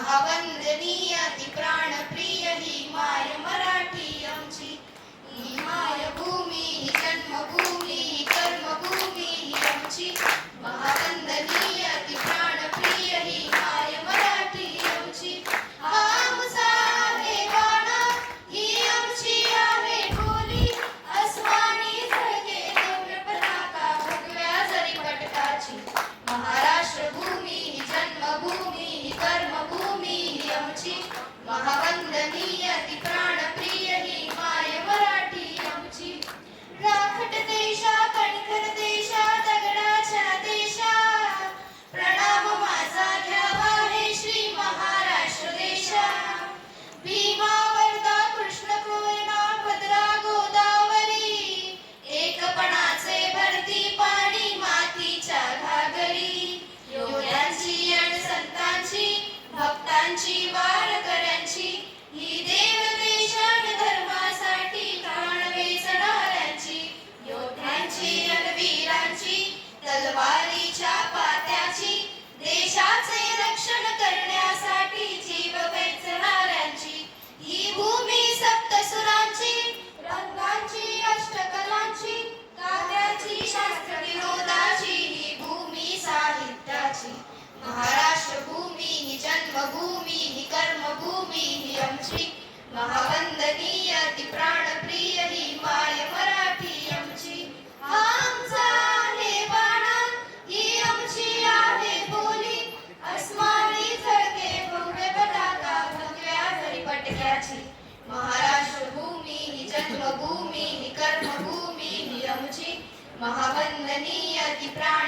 महावंदनीय ती प्राणप्रिय ही माय मराठी आमची. ही मायभूमी ही जन्मभूमी ही कर्मभूमी ही आमची. महावंदनीय ती प्राणप्रिय ही माय मराठी आमची. आमचा आहे बाणा ही आमची आहे बोली. अस्मानी झळके दिव्य पताका भगव्या जरी पटकाची. महाराष्ट्र भूमी ही जन्मभूमी ही कर्मभूमी ही आमची. महावंदनीय ती प्राणप्रिय ही माय मराठी आमची. राखट देशा कणखर देशा दगडाच्या देशा प्रणाम माझा घ्यावा हे श्री महाराष्ट्र देशा. भीमा वर्धा कृष्ण कोयना भद्रा गोदावरी एकपणाचे भरती पाणी मातीच्या घागरी. योद्ध्यांची आणि संतांची भक्तांची वारकऱ्यांची ही देव देशान धर्मासाठी प्राण वेचणाऱ्यांची. योद्ध्यांची आणि वीरांची तलवारीच्या पात्याची देशाचे रक्षण करण्यासाठी जीव वेचणाऱ्यांची. ही भूमी सप्तसुरांची रंगांची अष्टकलांची काव्याची शास्त्र विनोदाची ही भूमी साहित्याची. महाराष्ट्र भूमी ही जन्मभूमी ही कर्मभूमी ही आमची. महावंदनीय ती प्राणप्रिय ही माय मराठी आमची. आमचा आहे बाणा ही आमची आहे बोली. अस्मानी झळके भव्य पताका भगव्या जरी पटक्याची. महाराष्ट्र भूमी ही जन्मभूमी ही कर्मभूमी ही आमची. महावंदनीय ती प्राण